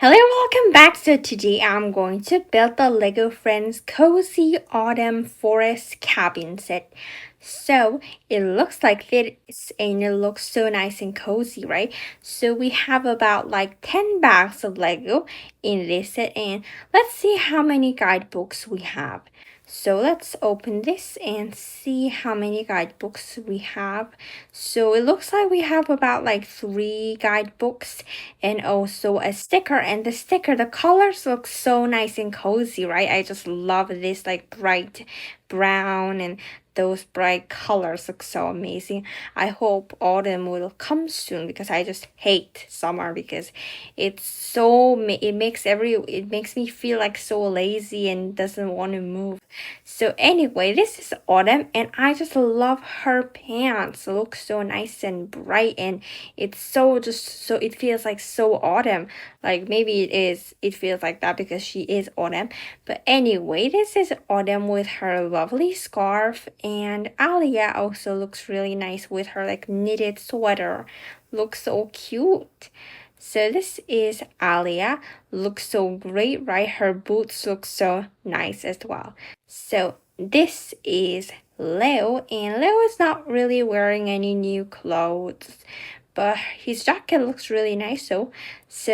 Hello, welcome back. So today I'm going to build the Lego Friends Cozy Autumn Forest Cabin set. So it looks like this and it looks so nice and cozy, right? So we have about like 10 bags of Lego in this set, and let's see how many guidebooks we have. So let's open this and see how many guidebooks we have. So it looks like we have about like 3 guidebooks and also a sticker. And the sticker, the colors look so nice and cozy, right? I just love this like bright brown, and those bright colors look so amazing. I hope autumn will come soon because I just hate summer because it makes me feel like so lazy and doesn't want to move. So anyway, this is autumn and I just love her pants. It looks so nice and bright, and it's so it feels like so autumn. Like maybe it feels like that because she is autumn. But anyway, this is autumn with her lovely scarf, and Alia also looks really nice with her like knitted sweater. Looks so cute. So this is Alia. Looks so great, right? Her boots look so nice as well. So this is Leo, and Leo is not really wearing any new clothes, but his jacket looks really nice. So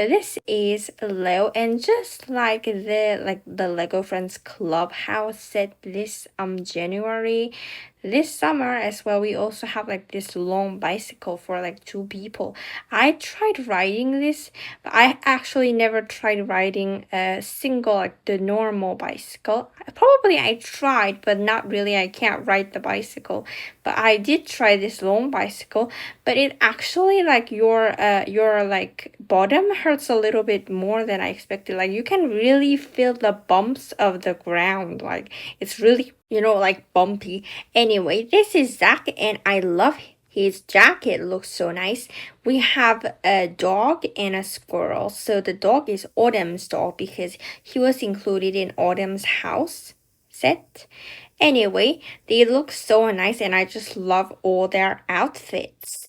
this is Leo, and just like the Lego Friends Clubhouse set this January, this summer as well, we also have like this long bicycle for like 2 people. I tried riding this, but I actually never tried riding a single like the normal bicycle. Probably I tried, but not really. I can't ride the bicycle, but I did try this long bicycle. But it actually like your like bottom hurts a little bit more than I expected. Like you can really feel the bumps of the ground. Like it's really like bumpy. Anyway, this is Zach, and I love his jacket. Looks so nice. We have a dog and a squirrel. So the dog is Autumn's dog because he was included in Autumn's house set. Anyway, they look so nice, and I just love all their outfits.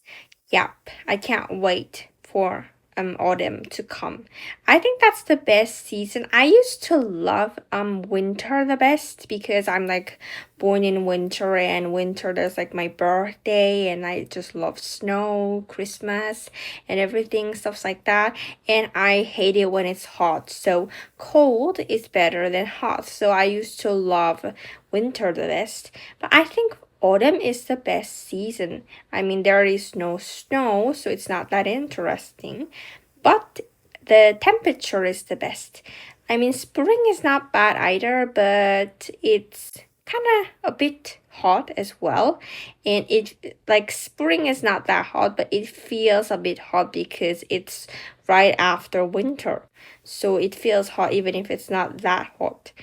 Yep, I can't wait for autumn to come. I think that's the best season. I used to love winter the best because I'm like born in winter, and winter there's like my birthday, and I just love snow, Christmas, and everything, stuff like that. And I hate it when it's hot. So cold is better than hot. So I used to love winter the best. But I think autumn is the best season. I mean, there is no snow, so it's not that interesting, but the temperature is the best. I mean, spring is not bad either, but it's kind of a bit hot as well. And it like spring is not that hot, but it feels a bit hot because it's right after winter. So it feels hot even if it's not that hot.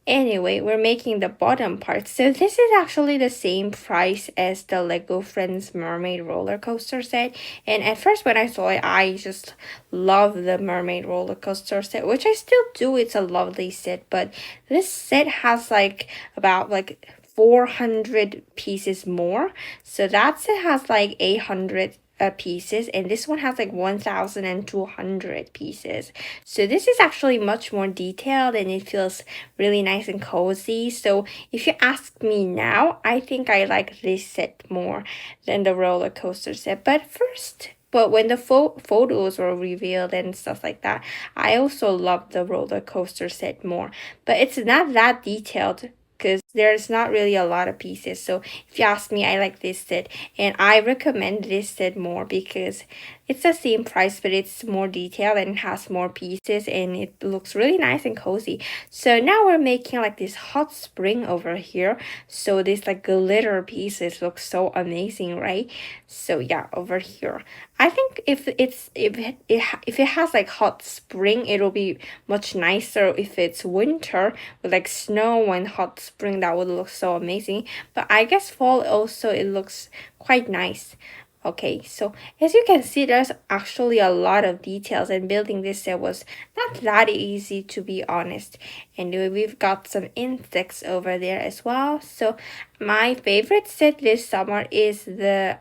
Anyway, we're making the bottom part. So this is actually the same price as the Lego Friends Mermaid roller coaster set. And at first when I saw it, I just love the mermaid roller coaster set, which I still do. It's a lovely set, but this set has like about like 400 pieces more. So that set has like 800 pieces, and this one has like 1,200 pieces. So this is actually much more detailed, and it feels really nice and cozy. So if you ask me now, I think I like this set more than the roller coaster set. But when the photos were revealed and stuff like that, I also love the roller coaster set more. But it's not that detailed because there's not really a lot of pieces. So if you ask me, I like this set, and I recommend this set more because it's the same price, but it's more detailed and has more pieces, and it looks really nice and cozy. So now we're making like this hot spring over here. So this like glitter pieces look so amazing, right? So yeah, over here. I think if it has like hot spring, it'll be much nicer. If it's winter with like snow and hot spring, that would look so amazing. But I guess fall also it looks quite nice. Okay, so as you can see, there's actually a lot of details, and building this set was not that easy, to be honest. And we've got some insects over there as well. So my favorite set this summer is the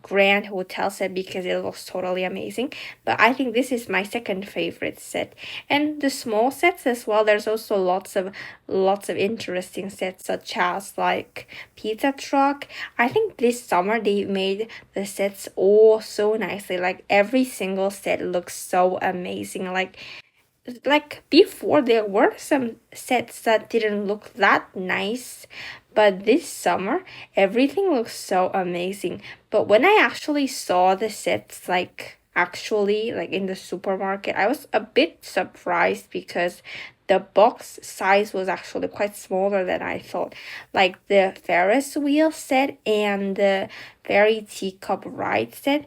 Grand Hotel set because it looks totally amazing. But I think this is my second favorite set. And the small sets as well, there's also lots of interesting sets such as like pizza truck. I think this summer they made the sets all so nicely. Like every single set looks so amazing. Like before there were some sets that didn't look that nice, but this summer everything looks so amazing. But when I actually saw the sets actually like in the supermarket, I was a bit surprised because the box size was actually quite smaller than I thought. Like the Ferris wheel set and the fairy teacup ride set,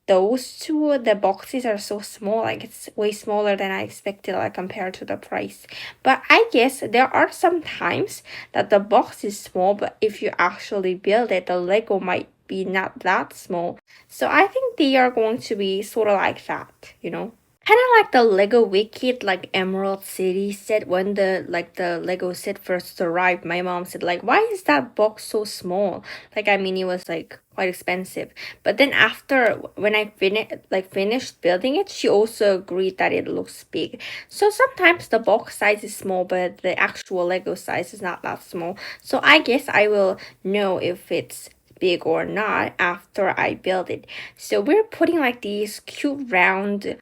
those two, the boxes are so small, like it's way smaller than I expected, like compared to the price. But I guess there are some times that the box is small, but if you actually build it, the Lego might be not that small. So I think they are going to be sort of like that, you know? Kind of like the Lego Wicked, like Emerald City set. When the Lego set first arrived, my mom said like, why is that box so small? Like, I mean, it was like quite expensive. But then after when I finished building it, she also agreed that it looks big. So sometimes the box size is small, but the actual Lego size is not that small. So I guess I will know if it's big or not after I build it. So we're putting like these cute round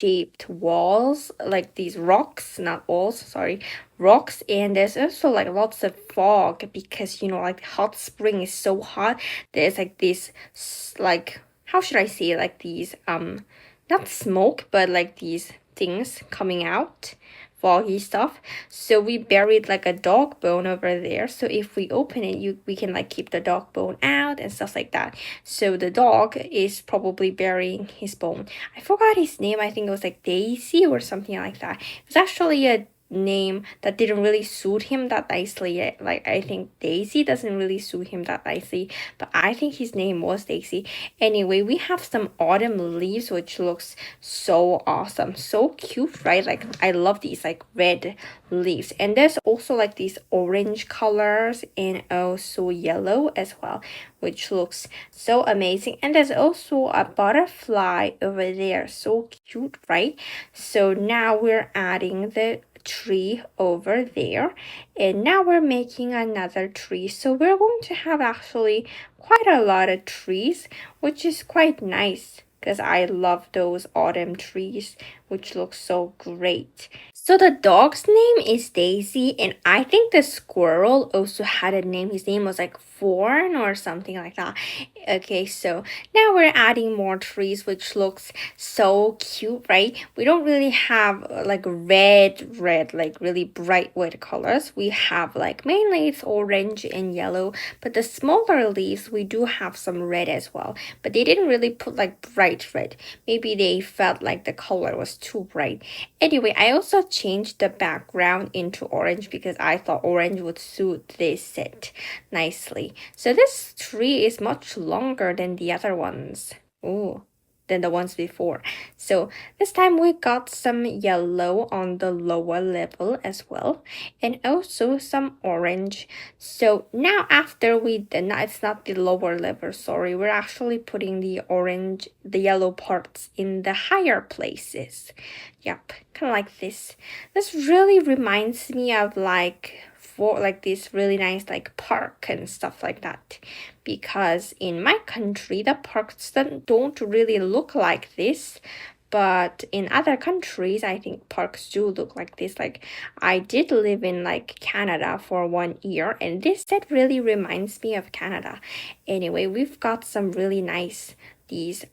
shaped walls, like these rocks, not walls, sorry, rocks. And there's also like lots of fog because, you know, like the hot spring is so hot. There's like this, like, how should I say, like these, not smoke, but like these things coming out, foggy stuff. So we buried like a dog bone over there. So if we open it, we can like keep the dog bone out and stuff like that. So the dog is probably burying his bone. I forgot his name. I think it was like Daisy or something like that. It was actually a name that didn't really suit him that nicely. Like I think Daisy doesn't really suit him that nicely, but I think his name was Daisy. Anyway, we have some autumn leaves which looks so awesome, so cute, right? Like I love these like red leaves, and there's also like these orange colors and also yellow as well, which looks so amazing. And there's also a butterfly over there, so cute, right? So now we're adding the tree over there, and now we're making another tree. So we're going to have actually quite a lot of trees, which is quite nice because I love those autumn trees, which look so great. So the dog's name is Daisy, and I think the squirrel also had a name. His name was like Fawn or something like that. Okay, so now we're adding more trees, which looks so cute, right? We don't really have like red, like really bright red colors. We have like mainly it's orange and yellow, but the smaller leaves, we do have some red as well. But they didn't really put like bright red. Maybe they felt like the color was too bright. Anyway, I also changed the background into orange because I thought orange would suit this set nicely. So this tree is much longer than the other ones. Oh, than the ones before. So this time we got some yellow on the lower level as well, and also some orange. So now after no, it's not the lower level, sorry, we're actually putting the yellow parts in the higher places. Yep, kind of like this. This really reminds me of like this really nice like park and stuff like that, because in my country the parks don't really look like this, but in other countries I think parks do look like this. Like I did live in like Canada for 1 year, and this set really reminds me of Canada. Anyway, we've got some really nice these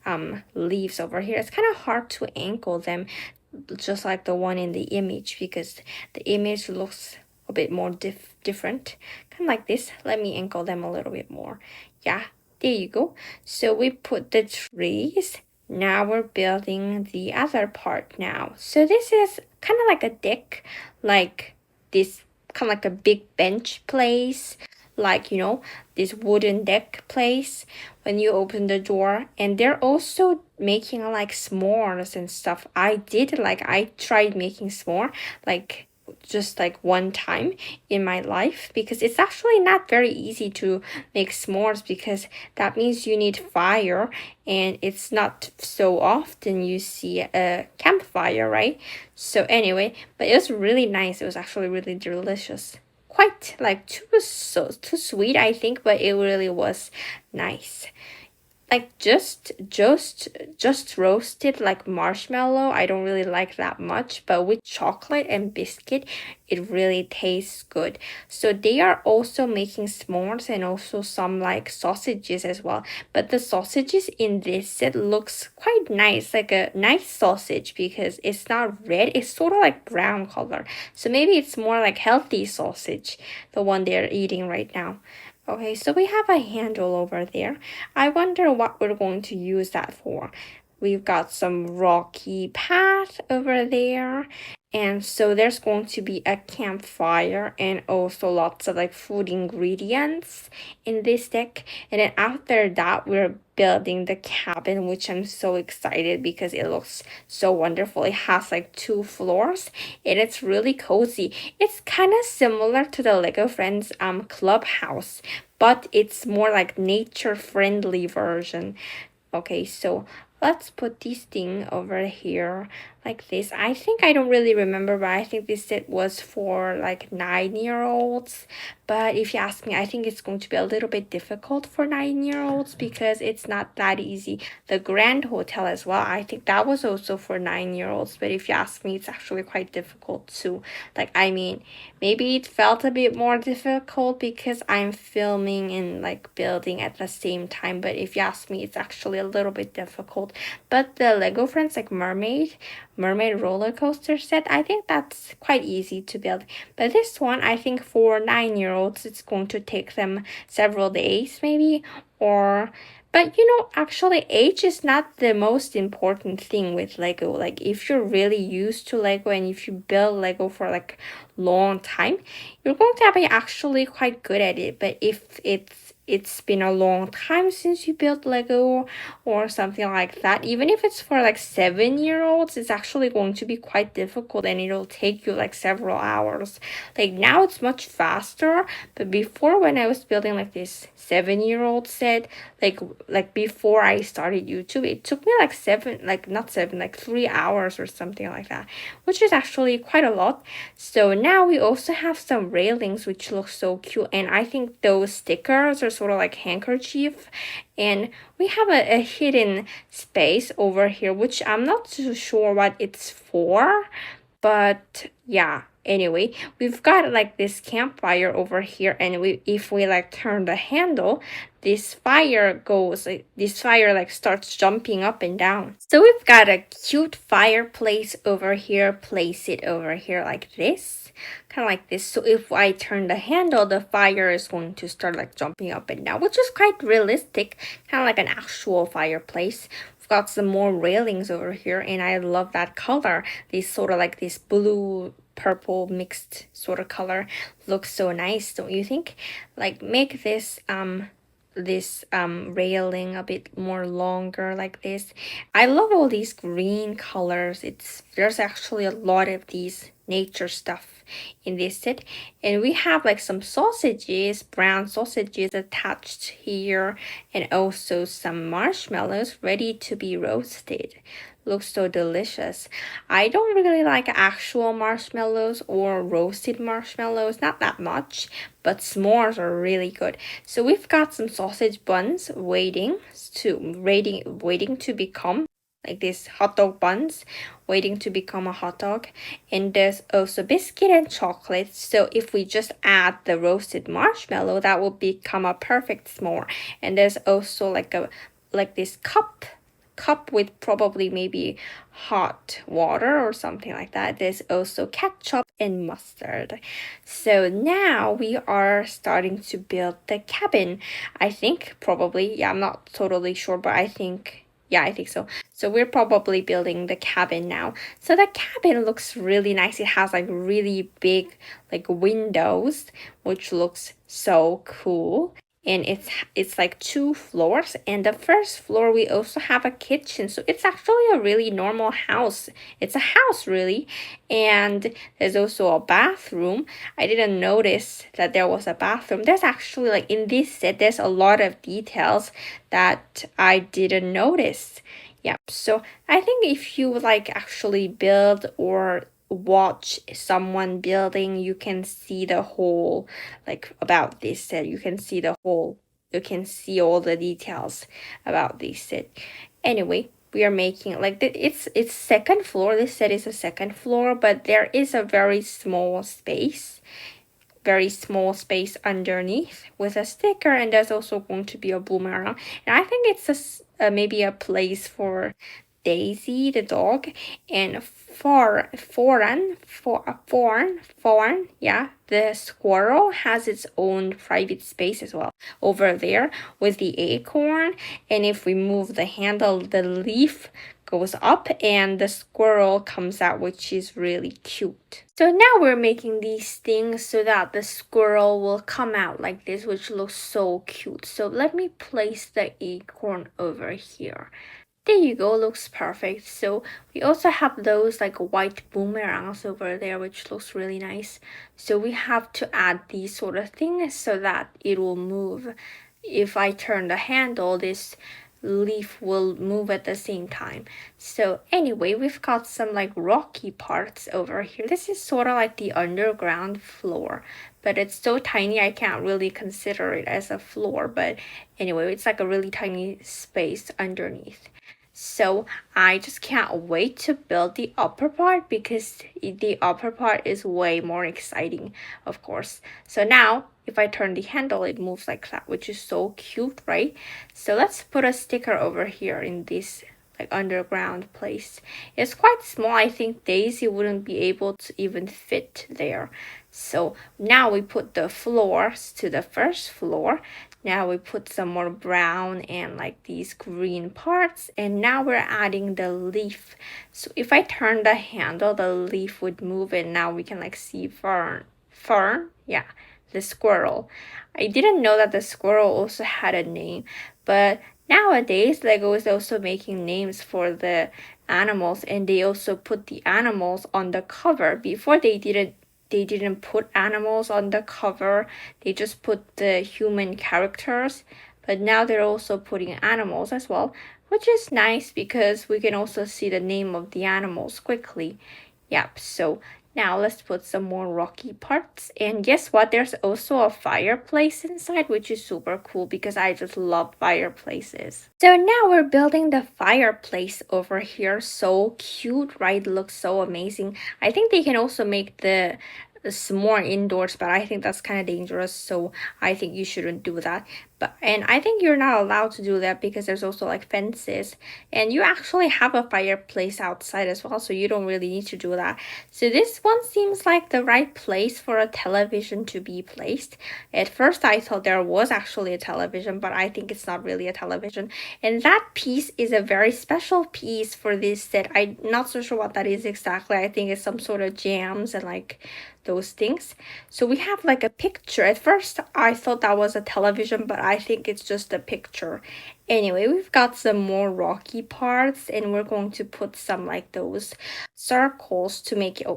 leaves over here. It's kind of hard to angle them just like the one in the image because the image looks a bit more different, kind of like this. Let me angle them a little bit more. Yeah, there you go. So we put the trees. Now we're building the other part now. So this is kind of like a deck, like this, kind of like a big bench place, like, you know, this wooden deck place when you open the door. And they're also making like s'mores and stuff. I tried making s'more like just like one time in my life, because it's actually not very easy to make s'mores, because that means you need fire, and it's not so often you see a campfire, right? So anyway, but it was really nice. It was actually really delicious. Quite like too sweet, I think, but it really was nice. Like just roasted like marshmallow, I don't really like that much, but with chocolate and biscuit it really tastes good. So they are also making s'mores and also some like sausages as well, but the sausages in this set looks quite nice, like a nice sausage, because it's not red, it's sort of like brown color, so maybe it's more like healthy sausage, the one they're eating right now. Okay, so we have a handle over there. I wonder what we're going to use that for. We've got some rocky path over there. And so there's going to be a campfire and also lots of like food ingredients in this deck. And then after that, we're building the cabin, which I'm so excited because it looks so wonderful. It has like 2 floors and it's really cozy. It's kind of similar to the Lego Friends clubhouse, but it's more like nature friendly version. Okay, so let's put this thing over here like this. I think I don't really remember, but I think this set was for like 9-year-olds. But if you ask me, I think it's going to be a little bit difficult for 9-year-olds because it's not that easy. The Grand Hotel as well, I think that was also for 9-year-olds. But if you ask me, it's actually quite difficult too. Like, I mean, maybe it felt a bit more difficult because I'm filming and like building at the same time. But if you ask me, it's actually a little bit difficult. But the Lego Friends like mermaid roller coaster set, I think that's quite easy to build. But this one, I think for 9-year-olds, it's going to take them several days maybe, or but you know, actually age is not the most important thing with Lego. Like if you're really used to Lego and if you build Lego for like long time, you're going to be actually quite good at it. But if it's been a long time since you built Lego or something like that, even if it's for like 7-year-olds, it's actually going to be quite difficult and it'll take you like several hours. Like now it's much faster, but before when I was building like this 7-year-old set, like before I started YouTube, it took me like 3 hours or something like that, which is actually quite a lot. So now we also have some railings which look so cute, and I think those stickers are sort of like handkerchief, and we have a hidden space over here which I'm not too sure what it's for, but yeah. Anyway, we've got like this campfire over here, and if we like turn the handle, this fire like starts jumping up and down. So we've got a cute fireplace over here. Place it over here like this, kind of like this. So if I turn the handle, the fire is going to start like jumping up and down, which is quite realistic, kind of like an actual fireplace. We've got some more railings over here, and I love that color. This sort of like this blue purple mixed sort of color looks so nice, don't you think? Like make this railing a bit more longer like this. I love all these green colors. There's actually a lot of these nature stuff in this set, and we have like some sausages, brown sausages attached here, and also some marshmallows ready to be roasted. Looks so delicious. I don't really like actual marshmallows or roasted marshmallows, not that much, but s'mores are really good. So we've got some sausage buns waiting to become like these hot dog buns, waiting to become a hot dog. And there's also biscuit and chocolate. So if we just add the roasted marshmallow, that will become a perfect s'more. And there's also like this cup with probably maybe hot water or something like that. There's also ketchup and mustard. So now we are starting to build the cabin. I think probably, yeah, I'm not totally sure, but I think so. So we're probably building the cabin now. So the cabin looks really nice. It has like really big like windows, which looks so cool. And it's like 2 floors, and the first floor we also have a kitchen. So it's actually a really normal house. It's a house really. And there's also a bathroom. I didn't notice that there was a bathroom. There's actually like in this set there's a lot of details that I didn't notice. Yeah, so I think if you like actually build or watch someone building, you can see the whole like about this set. You can see the whole, you can see all the details about this set. Anyway, we are making like it's second floor. This set is a second floor, but there is a very small space underneath with a sticker, and there's also going to be a boomerang, and I think it's maybe a place for Daisy the dog, and Fawn, yeah, the squirrel has its own private space as well over there with the acorn. And if we move the handle, the leaf goes up and the squirrel comes out, which is really cute. So now we're making these things so that the squirrel will come out like this, which looks so cute. So let me place the acorn over here. There you go, looks perfect. So we also have those like white boomerangs over there, which looks really nice. So we have to add these sort of things so that it will move. If I turn the handle, this leaf will move at the same time. So anyway, we've got some like rocky parts over here. This is sort of like the underground floor, but it's so tiny I can't really consider it as a floor. But anyway, it's like a really tiny space underneath. So I just can't wait to build the upper part because the upper part is way more exciting, of course. So now if I turn the handle, it moves like that, which is so cute, right? So let's put a sticker over here in this like underground place. It's quite small. I think Daisy wouldn't be able to even fit there. So now we put the floors to the first floor. Now we put some more brown and like these green parts, and now we're adding the leaf. So if I turn the handle, the leaf would move, and now we can like see Fern, yeah, the squirrel. I didn't know that the squirrel also had a name, but nowadays Lego is also making names for the animals, and they also put the animals on the cover. Before they didn't put animals on the cover. They just put the human characters, but now they're also putting animals as well, which is nice because we can also see the name of the animals quickly. Yep, so now let's put some more rocky parts. And guess what? There's also a fireplace inside, which is super cool because I just love fireplaces. So now we're building the fireplace over here. So cute, right? Looks so amazing. I think they can also make some more indoors, but I think that's kind of dangerous, so I think you shouldn't do that. And I think you're not allowed to do that because there's also like fences, and you actually have a fireplace outside as well, so you don't really need to do that. So this one seems like the right place for a television to be placed. At first I thought there was actually a television, but I think it's not really a television, and that piece is a very special piece for this set. I'm not so sure what that is exactly. I think it's some sort of jams and like those things. So we have like a picture. At first I thought that was a television, but I think it's just a picture. Anyway, we've got some more rocky parts, and we're going to put some like those circles to make it,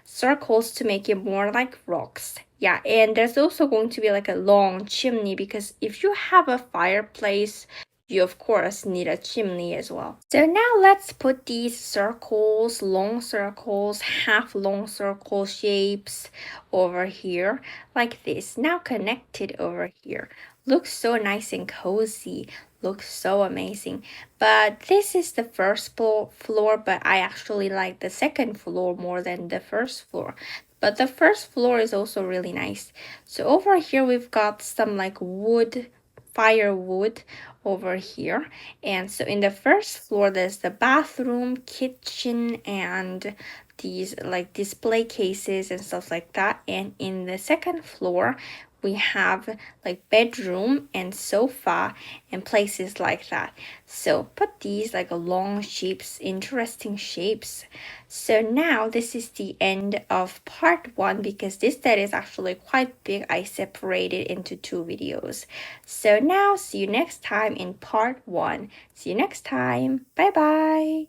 circles to make it more like rocks. Yeah, and there's also going to be like a long chimney because if you have a fireplace, you of course need a chimney as well. So now let's put these circles, long circles, half long circle shapes over here like this. Now connected over here. Looks so nice and cozy. Looks so amazing. But this is the first floor, but I actually like the second floor more than the first floor. But the first floor is also really nice. So over here we've got some like firewood over here. And so in the first floor there's the bathroom, kitchen, and these like display cases and stuff like that. And in the second floor we have like bedroom and sofa and places like that. So put these like long shapes, interesting shapes. So now this is the end of part 1 because this set is actually quite big. I separated into 2 videos. So now see you next time in part 1. See you next time. Bye bye.